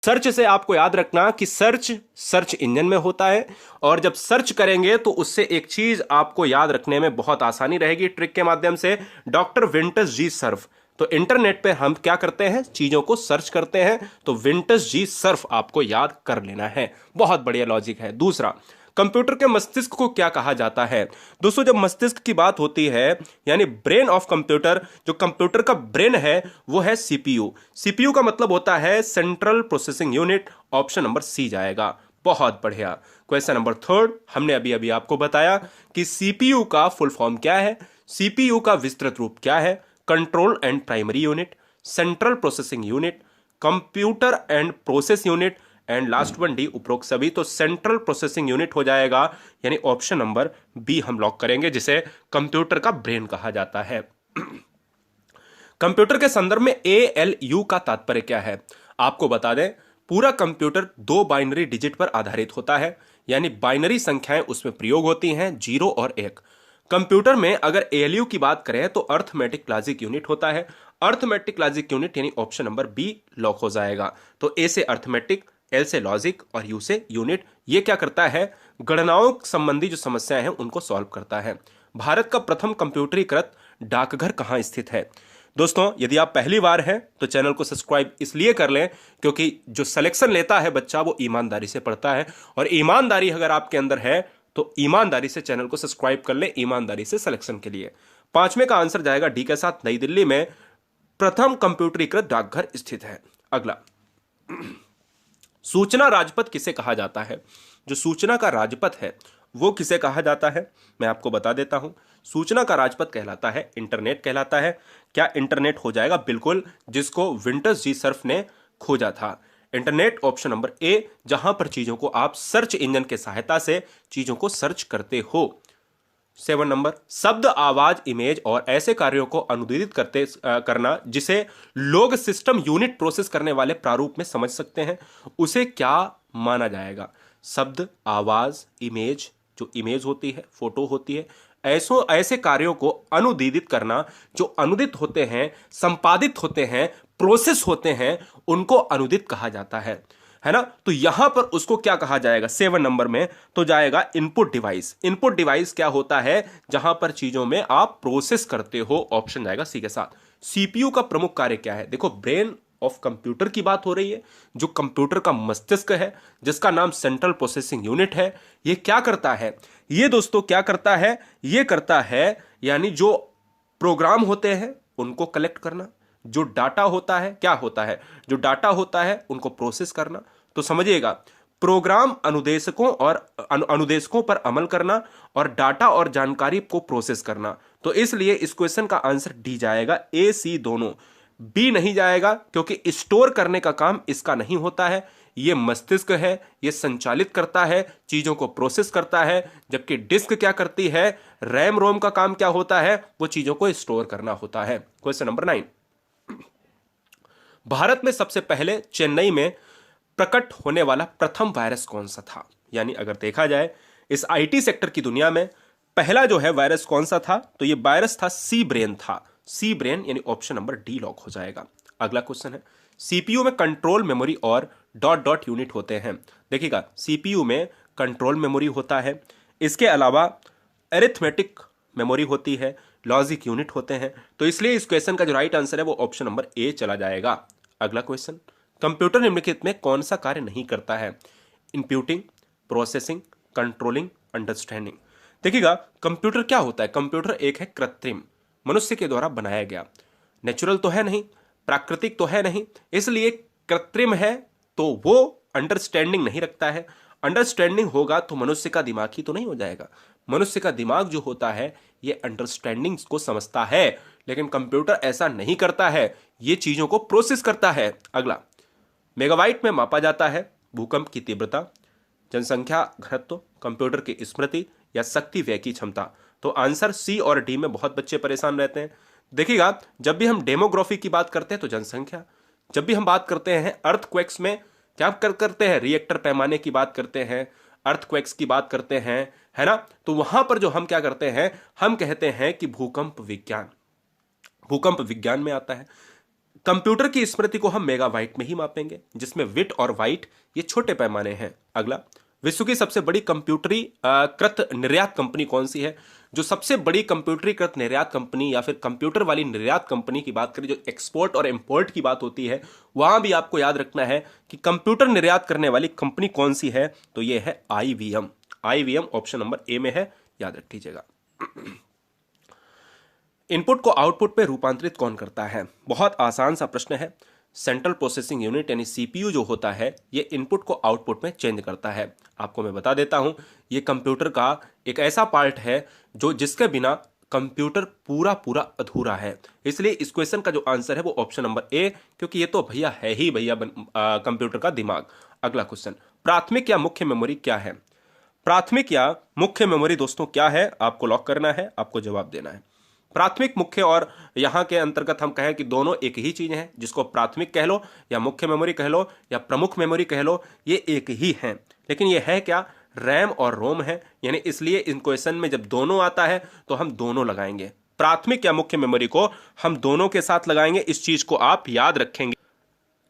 Search से आपको याद रखना कि सर्च सर्च इंजन में होता है, और जब सर्च करेंगे तो उससे एक चीज आपको याद रखने में बहुत आसानी रहेगी ट्रिक के माध्यम से। डॉक्टर विंटस जी सर्फ। तो इंटरनेट पे हम क्या करते हैं, चीजों को सर्च करते हैं, तो विंटस जी सर्फ आपको याद कर लेना है। बहुत बढ़िया लॉजिक है। दूसरा, कंप्यूटर के मस्तिष्क को क्या कहा जाता है? दोस्तों, जब मस्तिष्क की बात होती है, यानी ब्रेन ऑफ कंप्यूटर, जो कंप्यूटर का ब्रेन है वो है सीपीयू। सीपीयू का मतलब होता है central processing unit. Option number C जाएगा। बहुत बढ़िया। क्वेश्चन नंबर थर्ड, हमने अभी अभी आपको बताया कि सीपीयू का फुल फॉर्म क्या है। सीपीयू का विस्तृत रूप क्या है? Control and primary unit, central processing unit, computer and process unit, and last one D उपरोक्त सभी। तो सेंट्रल प्रोसेसिंग यूनिट हो जाएगा, यानी ऑप्शन नंबर बी हम लॉक करेंगे, जिसे कंप्यूटर का ब्रेन कहा जाता है। कंप्यूटर के संदर्भ में ALU का तात्पर्य क्या है? आपको बता दें, पूरा कंप्यूटर दो बाइनरी डिजिट पर आधारित होता है, यानी बाइनरी संख्याएं उसमें प्रयोग होती हैं, 0 और 1। कंप्यूटर में अगर ALU की बात करें तो अर्थमेटिक लॉजिक यूनिट होता है। अर्थमेटिक लॉजिक यूनिट यानी ऑप्शन नंबर बी लॉक हो जाएगा। तो ए से अर्थमेटिक, एल से लॉजिक और यू से यूनिट। ये क्या करता है? गणनाओं संबंधी जो समस्याएं हैं उनको सॉल्व करता है। भारत का प्रथम कंप्यूटरीकृत डाकघर कहां स्थित है? दोस्तों, यदि आप पहली बार हैं तो चैनल को सब्सक्राइब इसलिए कर लें क्योंकि जो सिलेक्शन लेता है बच्चा वो ईमानदारी से पढ़ता है, और ईमानदारी अगर आपके अंदर है तो ईमानदारी से चैनल को सब्सक्राइब कर लें, ईमानदारी से सिलेक्शन के लिए। पांचवें का आंसर जाएगा डी के साथ, नई दिल्ली में प्रथम कंप्यूटरीकृत डाकघर स्थित है। अगला, सूचना राजपथ किसे कहा जाता है? जो सूचना का राजपथ है वो किसे कहा जाता है, मैं आपको बता देता हूं। सूचना का राजपथ कहलाता है इंटरनेट कहलाता है। क्या इंटरनेट हो जाएगा? बिल्कुल, जिसको विंटर्स जी सर्फ ने खोजा था। इंटरनेट ऑप्शन नंबर ए, जहां पर चीजों को आप सर्च इंजन के सहायता से चीजों को सर्च करते हो। 7 नंबर, शब्द, आवाज, इमेज और ऐसे कार्यों को अनुदित करना जिसे लोग सिस्टम यूनिट प्रोसेस करने वाले प्रारूप में समझ सकते हैं, उसे क्या माना जाएगा? शब्द, आवाज, इमेज, जो इमेज होती है, फोटो होती है, ऐसे कार्यों को अनुदित करना, जो अनुदित होते हैं, संपादित होते हैं, प्रोसेस होते हैं, उनको अनुदित कहा जाता है ना? तो यहां पर उसको क्या कहा जाएगा 7 नंबर में? तो जाएगा इनपुट डिवाइस। इनपुट डिवाइस क्या होता है? जहां पर चीजों में आप प्रोसेस करते हो। ऑप्शन जाएगा सी के साथ। सीपीयू का प्रमुख कार्य क्या है? देखो, ब्रेन ऑफ कंप्यूटर की बात हो रही है, जो कंप्यूटर का मस्तिष्क है, जिसका नाम सेंट्रल प्रोसेसिंग यूनिट है। ये क्या करता है? ये दोस्तों क्या करता है? ये करता है यानी जो प्रोग्राम होते हैं उनको कलेक्ट करना, जो डाटा होता है, क्या होता है? जो डाटा होता है उनको प्रोसेस करना। तो समझिएगा, प्रोग्राम अनुदेशकों और अनुदेशकों पर अमल करना, और डाटा और जानकारी को प्रोसेस करना। तो इसलिए इस क्वेश्चन का आंसर डी जाएगा, ए सी दोनों। बी नहीं जाएगा क्योंकि स्टोर करने का काम इसका नहीं होता है। ये मस्तिष्क है, ये संचालित करता है, चीजों को प्रोसेस करता है, जबकि डिस्क क्या करती है? रैम रोम का काम क्या होता है? वो चीजों को स्टोर करना होता है। क्वेश्चन नंबर 9, भारत में सबसे पहले चेन्नई में प्रकट होने वाला प्रथम वायरस कौन सा था? यानी अगर देखा जाए इस आईटी सेक्टर की दुनिया में पहला जो है वायरस कौन सा था, तो ये वायरस था सी ब्रेन था। सी ब्रेन यानी ऑप्शन नंबर डी लॉक हो जाएगा। अगला क्वेश्चन है, सीपीयू में कंट्रोल मेमोरी और डॉट डॉट यूनिट होते हैं। देखिएगा, सीपीयू में कंट्रोल मेमोरी होता है, इसके अलावा अरिथमेटिक मेमोरी होती है, लॉजिक यूनिट होते हैं। तो इसलिए इस क्वेश्चन का जो राइट आंसर है वो ऑप्शन नंबर ए चला जाएगा। अगला क्वेश्चन, कंप्यूटर निम्नलिखित में कौन सा कार्य नहीं करता है? Inputting, processing, controlling, understanding. देखिएगा, कंप्यूटर क्या होता है? कंप्यूटर एक है कृत्रिम, मनुष्य के द्वारा बनाया गया। नेचुरल तो है नहीं, प्राकृतिक तो है नहीं, इसलिए कृत्रिम है, तो वो अंडरस्टैंडिंग नहीं रखता है। अंडरस्टैंडिंग होगा तो मनुष्य का दिमाग ही तो नहीं हो जाएगा। मनुष्य का दिमाग जो होता है ये अंडरस्टैंडिंग को समझता है, लेकिन कंप्यूटर ऐसा नहीं करता है, ये चीजों को प्रोसेस करता है। अगला, मेगाबाइट में मापा जाता है भूकंप की तीव्रता, जनसंख्या घनत्व, कंप्यूटर की स्मृति या शक्ति व्यय की क्षमता। तो आंसर सी और डी में बहुत बच्चे परेशान रहते हैं। देखिएगा, जब भी हम डेमोग्राफी की बात करते हैं तो जनसंख्या, जब भी हम बात करते हैं अर्थक्वेक्स में क्या करते हैं? रिएक्टर पैमाने की बात करते हैं, अर्थक्वेक्स की बात करते हैं, है ना? तो वहां पर जो हम क्या करते हैं, हम कहते हैं कि भूकंप विज्ञान, भूकंप विज्ञान में आता है। कंप्यूटर की स्मृति को हम मेगाबाइट में ही मापेंगे, जिसमें बिट और बाइट ये छोटे पैमाने हैं। अगला, विश्व की सबसे बड़ी कंप्यूटरीकृत निर्यात कंपनी कौन सी है? जो सबसे बड़ी कंप्यूटरीकृत निर्यात कंपनी या फिर कंप्यूटर वाली निर्यात कंपनी की बात करें, जो एक्सपोर्ट और इंपोर्ट की बात होती है, वहां भी आपको याद रखना है कि कंप्यूटर निर्यात करने वाली कंपनी कौन सी है, तो ये है IBM। IBM option number A में है, याद रख लीजिएगा। इनपुट को आउटपुट में रूपांतरित कौन करता है? बहुत आसान सा प्रश्न है। सेंट्रल प्रोसेसिंग यूनिट यानी CPU जो होता है, ये इनपुट को आउटपुट में चेंज करता है। आपको मैं बता देता हूं, ये कंप्यूटर का एक ऐसा पार्ट है जो जिसके बिना कंप्यूटर पूरा पूरा अधूरा है। इसलिए इस क्वेश्चन का जो आंसर है वो ऑप्शन नंबर ए, क्योंकि ये तो भैया है ही भैया कंप्यूटर का दिमाग। अगला क्वेश्चन, प्राथमिक या मुख्य मेमोरी क्या है? प्राथमिक या मुख्य मेमोरी दोस्तों क्या है? आपको लॉक करना है, आपको जवाब देना है। प्राथमिक, मुख्य और यहां के अंतर्गत हम कहें कि दोनों एक ही चीज है, जिसको प्राथमिक कह लो या मुख्य मेमोरी कह लो या प्रमुख मेमोरी कह लो, ये एक ही है। लेकिन ये है क्या? रैम और रोम है। यानी इसलिए इन क्वेश्चन में जब दोनों आता है तो हम दोनों लगाएंगे, प्राथमिक या मुख्य मेमोरी को हम दोनों के साथ लगाएंगे। इस चीज को आप याद रखेंगे।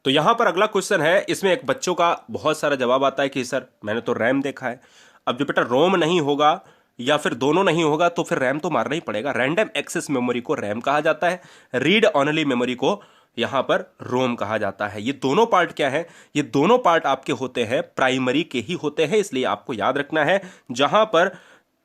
तो यहां पर अगला क्वेश्चन है, इसमें एक बच्चों का बहुत सारा जवाब आता है कि सर मैंने तो रैम देखा है। अब जो बेटा रोम नहीं होगा या फिर दोनों नहीं होगा तो फिर रैम तो मारना ही पड़ेगा। रैंडम एक्सेस मेमोरी को रैम कहा जाता है, रीड ओनली मेमोरी को यहां पर रोम कहा जाता है। ये दोनों पार्ट क्या है? ये दोनों पार्ट आपके होते हैं प्राइमरी के ही होते हैं। इसलिए आपको याद रखना है, जहां पर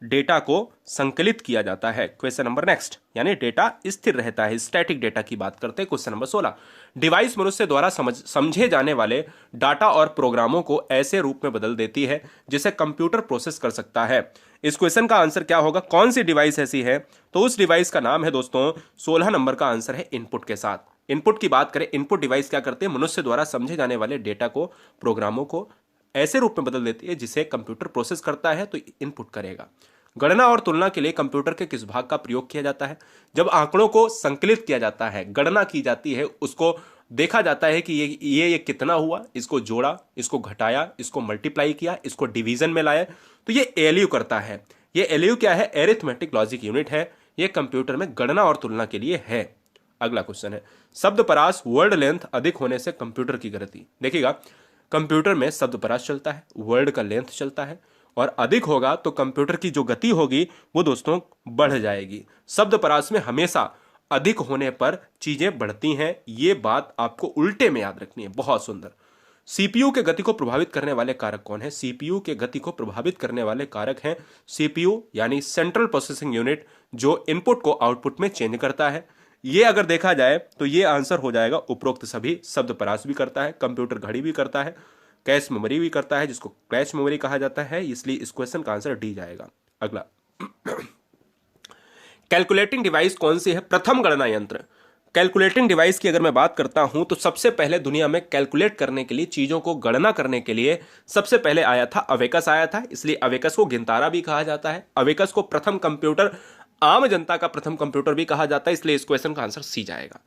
डेटा को संकलित किया जाता है। क्वेश्चन नंबर नेक्स्ट, यानी डेटा स्थिर रहता है, स्टैटिक डेटा की बात करते हैं। क्वेश्चन नंबर 16, डिवाइस मनुष्य द्वारा समझे जाने वाले डाटा और प्रोग्रामों को ऐसे रूप में बदल देती है जिसे कंप्यूटर प्रोसेस कर सकता है। इस क्वेश्चन का आंसर क्या होगा? कौन सी डिवाइस ऐसी है? तो उस डिवाइस का नाम है दोस्तों, 16 नंबर का आंसर है इनपुट के साथ। इनपुट की बात करें, इनपुट डिवाइस क्या करते हैं? मनुष्य द्वारा समझे जाने वाले डेटा को, प्रोग्रामों को ऐसे रूप में बदल देती है जिसे कंप्यूटर प्रोसेस करता है, तो इनपुट करेगा। गणना और तुलना के लिए कंप्यूटर के किस भाग का प्रयोग किया जाता है? जब आंकड़ों को संकलित किया जाता है, गणना की जाती है, उसको देखा जाता है कि ये कितना हुआ, इसको जोड़ा, इसको घटाया, इसको मल्टीप्लाई किया, इसको डिवीजन में लाया, तो ये ALU करता है। ये ALU क्या है? एरिथमेटिक लॉजिक यूनिट है। ये कंप्यूटर में गणना और तुलना के लिए है। अगला क्वेश्चन है, शब्द परास वर्ड लेंथ अधिक होने से कंप्यूटर की गति। देखिएगा, कंप्यूटर में शब्द परास चलता है, वर्ड का लेंथ चलता है, और अधिक होगा तो कंप्यूटर की जो गति होगी वो दोस्तों बढ़ जाएगी। शब्द परास में हमेशा अधिक होने पर चीजें बढ़ती हैं, ये बात आपको उल्टे में याद रखनी है। बहुत सुंदर। CPU के गति को प्रभावित करने वाले कारक कौन है? CPU के गति को प्रभावित करने वाले कारक हैं CPU यानी सेंट्रल प्रोसेसिंग यूनिट, जो इनपुट को आउटपुट में चेंज करता है। ये अगर देखा जाए तो ये आंसर हो जाएगा उपरोक्त सभी। शब्द परास भी करता है, कंप्यूटर घड़ी भी करता है, कैश मेमोरी भी करता है, जिसको कैश मेमोरी कहा जाता है। इसलिए इस क्वेश्चन का आंसर डी जाएगा। अगला, कैलकुलेटिंग डिवाइस कौन सी है? प्रथम गणना यंत्र। कैलकुलेटिंग डिवाइस की अगर मैं बात करता हूं तो सबसे पहले दुनिया में कैलकुलेट करने के लिए, चीजों को गणना करने के लिए सबसे पहले आया था अवेकस आया था। इसलिए अवेकस को गिनतारा भी कहा जाता है। अवेकस को प्रथम कंप्यूटर, आम जनता का प्रथम कंप्यूटर भी कहा जाता है। इसलिए इस क्वेश्चन का आंसर सी जाएगा।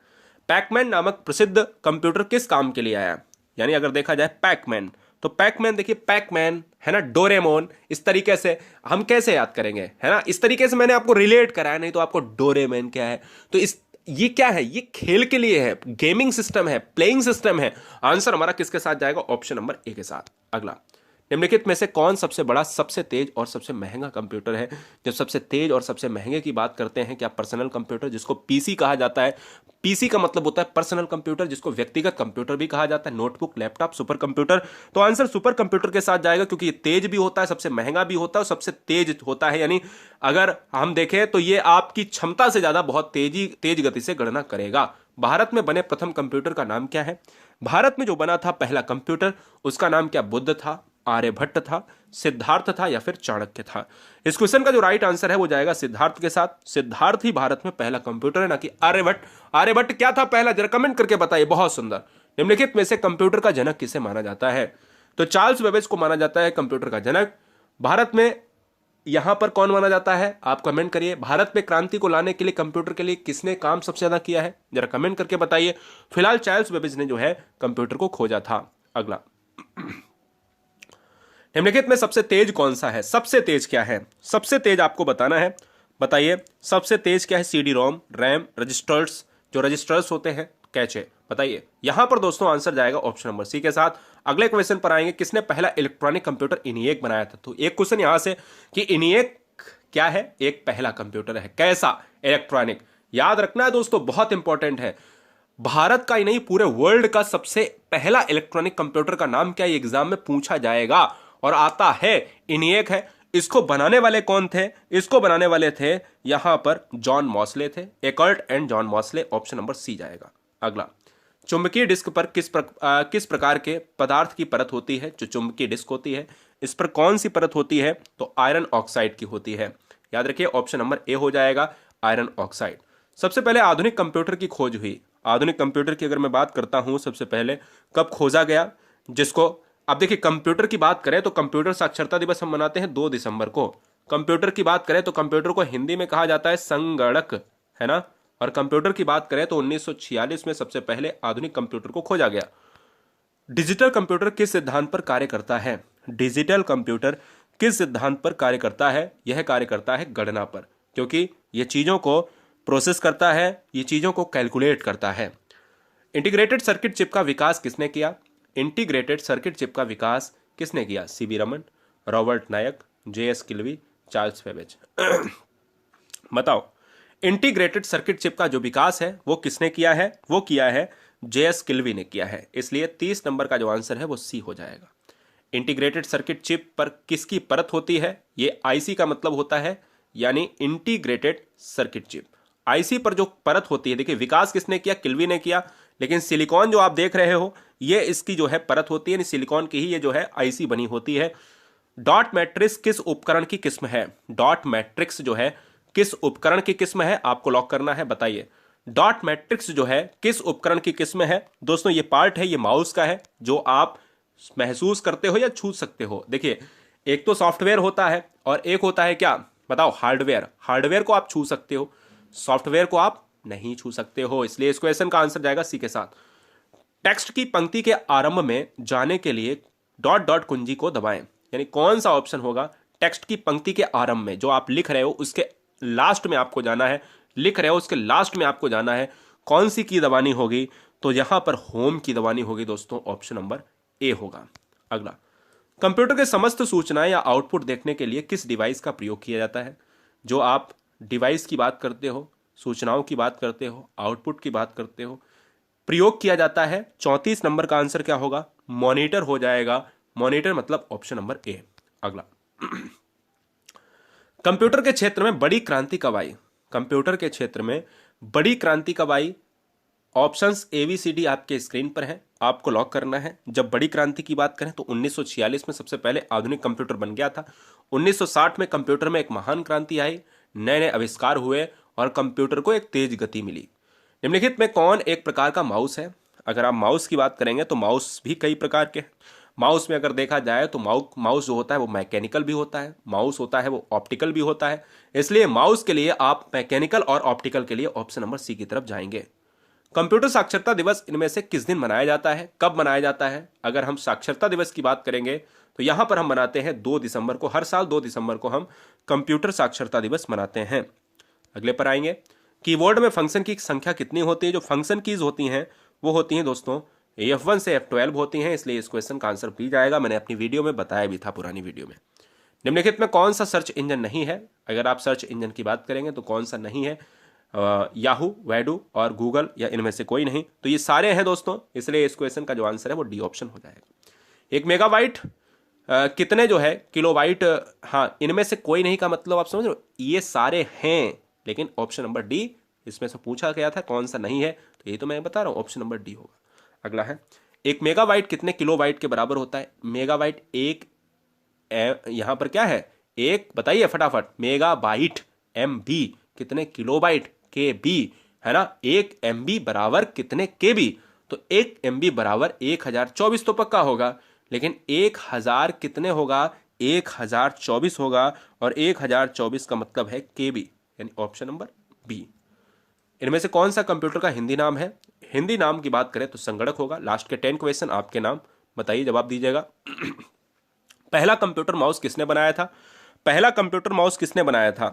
पैकमैन नामक प्रसिद्ध कंप्यूटर किस काम के लिए आया? यानी अगर देखा जाए पैकमैन, तो पैकमैन देखिए, पैकमैन है ना, डोरेमोन, इस तरीके से हम कैसे याद करेंगे, है ना? इस तरीके से मैंने आपको रिलेट कराया, नहीं तो आपको डोरेमोन क्या है, तो ये क्या है? ये खेल के लिए है, गेमिंग सिस्टम है, प्लेइंग सिस्टम है। आंसर हमारा किसके साथ जाएगा? ऑप्शन नंबर ए के साथ। अगला, निम्नलिखित में से कौन सबसे बड़ा, सबसे तेज और सबसे महंगा कंप्यूटर है? जब सबसे तेज और सबसे महंगे की बात करते हैं, क्या पर्सनल कंप्यूटर, जिसको पीसी कहा जाता है, पीसी का मतलब होता है पर्सनल कंप्यूटर, जिसको व्यक्तिगत कंप्यूटर भी कहा जाता है, नोटबुक, लैपटॉप, सुपर कंप्यूटर, तो आंसर सुपर कंप्यूटर के साथ जाएगा, क्योंकि ये तेज भी होता है, सबसे महंगा भी होता है और सबसे तेज होता है। यानी अगर हम देखें तो ये आपकी क्षमता से ज्यादा बहुत तेज गति से गणना करेगा। भारत में बने प्रथम कंप्यूटर का नाम क्या है? भारत में जो बना था पहला कंप्यूटर, उसका नाम क्या? बुद्ध था, आर्यभट्ट था, सिद्धार्थ था, या फिर चाणक्य था? इस क्वेश्चन का जो राइट आंसर है वो जाएगा सिद्धार्थ के साथ। सिद्धार्थ ही भारत में पहला कंप्यूटर है, ना कि आर्यभट्ट। आर्यभट्ट क्या था पहला? जरा कमेंट करके बताइए। बहुत सुंदर। निम्नलिखित में से कंप्यूटर का जनक किसे माना जाता है? तो चार्ल्स बेबेज को माना जाता है कंप्यूटर का जनक। भारत में यहां पर कौन माना जाता है? आप कमेंट करिए। भारत में क्रांति को लाने के लिए कंप्यूटर के लिए किसने काम सबसे ज्यादा किया है? जरा कमेंट करके बताइए। फिलहाल चार्ल्स बेबेज ने जो है कंप्यूटर को खोजा था। अगला, निम्नलिखित में सबसे तेज कौन सा है? सबसे तेज क्या है? सबसे तेज आपको बताना है, बताइए सबसे तेज क्या है? CD-ROM, रैम, रजिस्टर्स, जो रजिस्टर्स होते हैं, कैचे। बताइए, यहां पर दोस्तों आंसर जाएगा ऑप्शन नंबर सी के साथ। अगले क्वेश्चन पर आएंगे, किसने पहला इलेक्ट्रॉनिक कंप्यूटर ENIAC बनाया था। तो एक क्वेश्चन यहां से कि ENIAC क्या है, एक पहला कंप्यूटर है, कैसा, इलेक्ट्रॉनिक। याद रखना है दोस्तों, बहुत इंपॉर्टेंट है। भारत का ही नहीं, पूरे वर्ल्ड का सबसे पहला इलेक्ट्रॉनिक कंप्यूटर का नाम क्या है, एग्जाम में पूछा जाएगा और आता है, ENIAC है। इसको बनाने वाले कौन थे, इसको बनाने वाले थे यहां पर जॉन मॉसले थे, Eckert and John Mauchly. Option number C जाएगा। अगला, चुंबकीय डिस्क पर किस प्रकार के पदार्थ की परत होती है। जो चुंबकीय डिस्क होती है, इस पर कौन सी परत होती है, तो आयरन ऑक्साइड की होती है। याद रखिए, ऑप्शन नंबर ए हो जाएगा, आयरन ऑक्साइड। सबसे पहले आधुनिक कंप्यूटर की खोज हुई। आधुनिक कंप्यूटर की अगर मैं बात करता हूं, सबसे पहले कब खोजा गया, जिसको अब देखिए, कंप्यूटर की बात करें तो कंप्यूटर साक्षरता दिवस हम मनाते हैं 2 दिसंबर को। कंप्यूटर की बात करें तो कंप्यूटर को हिंदी में कहा जाता है संगणक, है ना। और कंप्यूटर की बात करें तो 1946 में सबसे पहले आधुनिक कंप्यूटर को खोजा गया। डिजिटल कंप्यूटर किस सिद्धांत पर कार्य करता है। डिजिटल कंप्यूटर किस सिद्धांत पर कार्य करता है, यह कार्य करता है गणना पर, क्योंकि यह चीजों को प्रोसेस करता है, ये चीजों को कैलकुलेट करता है। इंटीग्रेटेड सर्किट चिप का विकास किसने किया। इंटीग्रेटेड सर्किट चिप का विकास किसने किया, CB रमन, रॉबर्ट नायक, JS किल्वी, चार्ल्स बेबेज। बताओ, इंटीग्रेटेड सर्किट चिप का जो विकास है वो किसने किया है, वो किया है JS किल्वी ने किया है। इसलिए 30 नंबर का जो आंसर है वो सी हो जाएगा। इंटीग्रेटेड सर्किट चिप पर किसकी परत होती है, ये IC का मतलब होता है, यानी इंटीग्रेटेड सर्किट चिप। IC पर जो परत होती है, देखिए विकास किसने किया, किल्वी ने किया, लेकिन सिलिकॉन जो आप देख रहे हो ये इसकी जो है परत होती है, सिलिकॉन की ही ये जो है IC बनी होती है। डॉट मैट्रिक्स किस उपकरण की किस्म है। डॉट मैट्रिक्स जो है किस उपकरण की किस्म है, आपको लॉक करना है। बताइए, डॉट मैट्रिक्स जो है किस उपकरण की किस्म है। दोस्तों ये पार्ट है, ये माउस का है, जो आप महसूस करते हो या छू सकते हो। देखिए, एक तो सॉफ्टवेयर होता है और एक होता है क्या, बताओ, हार्डवेयर। हार्डवेयर को आप छू सकते हो, सॉफ्टवेयर को आप नहीं छू सकते हो, इसलिए इस क्वेश्चन का आंसर जाएगा सी के साथ। टेक्स्ट की पंक्ति के आरंभ में जाने के लिए डॉट डॉट कुंजी को दबाएं। यानी कौन सा ऑप्शन होगा, टेक्स्ट की पंक्ति के आरंभ में, जो आप लिख रहे हो उसके लास्ट में आपको जाना है, लिख रहे हो उसके लास्ट में आपको जाना है, कौन सी की दबानी होगी, तो यहां पर होम की दबानी होगी दोस्तों। ऑप्शन नंबर ए होगा। अगला, कंप्यूटर के समस्त सूचनाएं या आउटपुट देखने के लिए किस डिवाइस का प्रयोग किया जाता है। जो आप डिवाइस की बात करते हो, सूचनाओं की बात करते हो, आउटपुट की बात करते हो, प्रयोग किया जाता है, 34 नंबर का आंसर क्या होगा, मॉनिटर हो जाएगा। मॉनिटर मतलब ऑप्शन नंबर ए। अगला, कंप्यूटर के क्षेत्र में बड़ी क्रांति कब आई। कंप्यूटर के क्षेत्र में बड़ी क्रांति कब आई। ऑप्शंस ABCD आपके स्क्रीन पर है, आपको लॉक करना है। जब बड़ी क्रांति की बात करें तो 1946 में सबसे पहले आधुनिक कंप्यूटर बन गया था। 1960 में कंप्यूटर में एक महान क्रांति आई, नए नए आविष्कार हुए और कंप्यूटर को एक तेज गति मिली। निम्नलिखित में कौन एक प्रकार का माउस है। अगर आप माउस की बात करेंगे तो माउस भी कई प्रकार के हैं। माउस में अगर देखा जाए तो माउस जो होता है वो मैकेनिकल भी होता है, माउस होता है वो ऑप्टिकल भी होता है। इसलिए माउस के लिए आप मैकेनिकल और ऑप्टिकल के लिए ऑप्शन नंबर सी की तरफ जाएंगे। कंप्यूटर साक्षरता दिवस इनमें से किस दिन मनाया जाता है, कब मनाया जाता है। अगर हम साक्षरता दिवस की बात करेंगे तो यहां पर हम मनाते हैं 2 दिसंबर को। हर साल 2 दिसंबर को हम कंप्यूटर साक्षरता दिवस मनाते हैं। अगले पर आएंगे, कीबोर्ड में फंक्शन की संख्या कितनी होती है। जो फंक्शन कीज होती हैं वो होती हैं दोस्तों F1 से F12 होती हैं, इसलिए इस क्वेश्चन का आंसर भी जाएगा। मैंने अपनी वीडियो में बताया भी था, पुरानी वीडियो में। निम्नलिखित में कौन सा सर्च इंजन नहीं है। अगर आप सर्च इंजन की बात करेंगे तो कौन सा नहीं है, याहू, वैडू और गूगल, या इनमें से कोई नहीं। तो ये सारे हैं दोस्तों, इसलिए इस क्वेश्चन का जो आंसर है वो डी ऑप्शन हो जाएगा। 1 मेगाबाइट कितने जो है किलोबाइट, हाँ इनमें से कोई नहीं का मतलब आप समझ रहे हो, ये सारे हैं, लेकिन ऑप्शन नंबर डी इसमें से पूछा गया था कौन सा नहीं है, तो ये तो मैं बता रहा हूँ, ऑप्शन नंबर डी होगा। अगला है, 1 मेगाबाइट कितने किलोबाइट के बराबर होता है। मेगाबाइट एक यहां पर क्या है, एक बताइए फटाफट, मेगाबाइट MB कितने किलोबाइट KB, है ना। 1 MB बराबर कितने KB, तो 1 MB बराबर 1024 तो पक्का होगा, लेकिन 1000 कितने होगा, 1024 होगा, और 1024 का मतलब है KB, यानी ऑप्शन नंबर बी। इनमें से कौन सा कंप्यूटर का हिंदी नाम है। हिंदी नाम की बात करें तो संगणक होगा। लास्ट के 10 क्वेश्चन आपके नाम बताइए, जवाब दीजिएगा। पहला कंप्यूटर माउस किसने बनाया था। पहला कंप्यूटर माउस किसने बनाया था।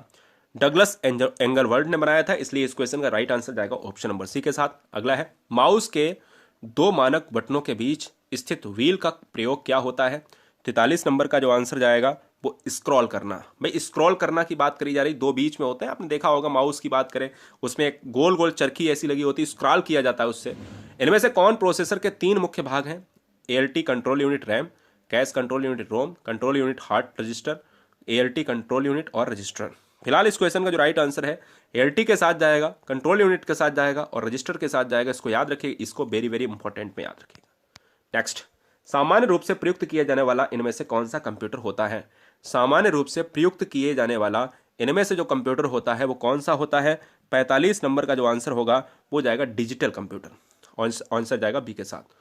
डगलस एंगरवर्ड ने बनाया था, इसलिए इस क्वेश्चन का राइट आंसर जाएगा ऑप्शन नंबर सी के साथ। अगला है, माउस के दो मानक बटनों के बीच स्थित व्हील का प्रयोग क्या होता है? 43 नंबर का जो आंसर जाएगा वो स्क्रॉल करना। भाई स्क्रॉल करना की बात करी जा रही, दो बीच में होते हैं, आपने देखा होगा माउस की बात करें उसमें एक गोल गोल चरखी ऐसी लगी होती है, स्क्रॉल किया जाता है उससे। इनमें से कौन प्रोसेसर के तीन मुख्य भाग हैं? ALT control unit RAM, cache control unit ROM, control unit heart register, ALT control unit और रजिस्टर। फिलहाल इस क्वेश्चन का जो राइट आंसर है ALT के साथ जाएगा, कंट्रोल यूनिट के साथ जाएगा और रजिस्टर के साथ जाएगा। इसको याद रखिए, इसको वेरी वेरी इंपॉर्टेंट में याद रखिएगा। नेक्स्ट, सामान्य रूप से प्रयुक्त किया जाने वाला इनमें से कौन सा कंप्यूटर होता है? सामान्य रूप से प्रयुक्त किए जाने वाला इनमें से जो कंप्यूटर होता है वो कौन सा होता है? 45 नंबर का जो आंसर होगा वो जाएगा डिजिटल कंप्यूटर। आंसर जाएगा बी के साथ।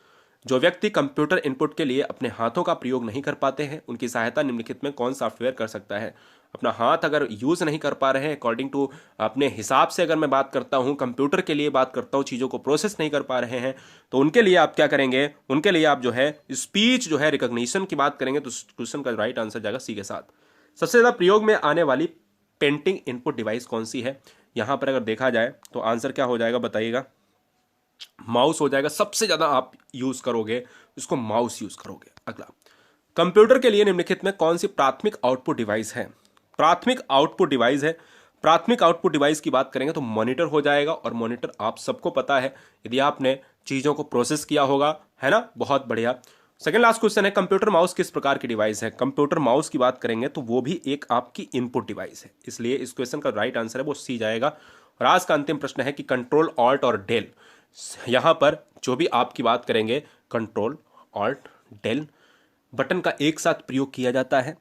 जो व्यक्ति कंप्यूटर इनपुट के लिए अपने हाथों का प्रयोग नहीं कर पाते हैं उनकी सहायता निम्नलिखित में कौन सॉफ्टवेयर कर सकता है? अपना हाथ अगर यूज नहीं कर पा रहे हैं अकॉर्डिंग टू अपने हिसाब से, अगर मैं बात करता हूं कंप्यूटर के लिए बात करता हूं, चीजों को प्रोसेस नहीं कर पा रहे हैं तो उनके लिए आप क्या करेंगे? उनके लिए आप जो है स्पीच जो है रिकॉग्निशन की बात करेंगे। तो क्वेश्चन का राइट आंसर जाएगा सी के साथ। सबसे ज्यादा प्रयोग में आने वाली पेंटिंग इनपुट डिवाइस कौन सी है? यहां पर अगर देखा जाए तो आंसर क्या हो जाएगा बताइएगा? माउस हो जाएगा। सबसे ज्यादा आप यूज करोगे इसको, माउस यूज करोगे। अगला, कंप्यूटर के लिए निम्नलिखित में कौन सी प्राथमिक आउटपुट डिवाइस है? प्राथमिक आउटपुट डिवाइस है। प्राथमिक आउटपुट डिवाइस की बात करेंगे तो मॉनिटर हो जाएगा, और मॉनिटर आप सबको पता है यदि आपने चीजों को प्रोसेस किया होगा, है ना? बहुत बढ़िया। सेकंड लास्ट क्वेश्चन है, कंप्यूटर माउस किस प्रकार की डिवाइस है? कंप्यूटर माउस की बात करेंगे तो वो भी एक आपकी इनपुट डिवाइस है, इसलिए इस क्वेश्चन का राइट आंसर है वो सी जाएगा। और आज का अंतिम प्रश्न है कि कंट्रोल ऑल्ट और डेल, यहां पर जो भी आपकी बात करेंगे कंट्रोल ऑल्ट डेल बटन का एक साथ प्रयोग किया जाता है।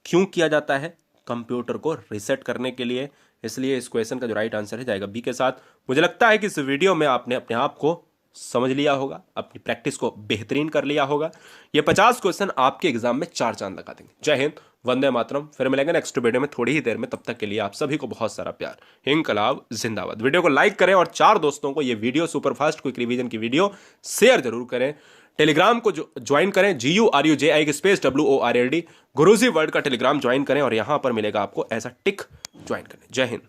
क्यों किया जाता है? कंप्यूटर को रीसेट करने के लिए, इसलिए इस क्वेश्चन का जो राइट आंसर है जाएगा बी के साथ। मुझे लगता है कि इस वीडियो में आपने अपने आप को समझ लिया होगा, अपनी प्रैक्टिस को बेहतरीन कर लिया होगा। ये 50 क्वेश्चन आपके एग्जाम में 4 चांद लगा देंगे। जय हिंद, वंदे मातरम। फिर मिलेंगे नेक्स्ट वीडियो में थोड़ी ही देर में, तब तक के लिए आप सभी को बहुत सारा प्यार। इंकलाब जिंदाबाद। वीडियो को लाइक करें और 4 दोस्तों को ये वीडियो सुपरफास्ट क्विक रिवीजन की वीडियो शेयर जरूर करें। टेलीग्राम को ज्वाइन करें, GURUJI के स्पेस WORLD गुरुजी वर्ल्ड का टेलीग्राम ज्वाइन करें और यहां पर मिलेगा आपको ऐसा टिक ज्वाइन करें। जय हिंद।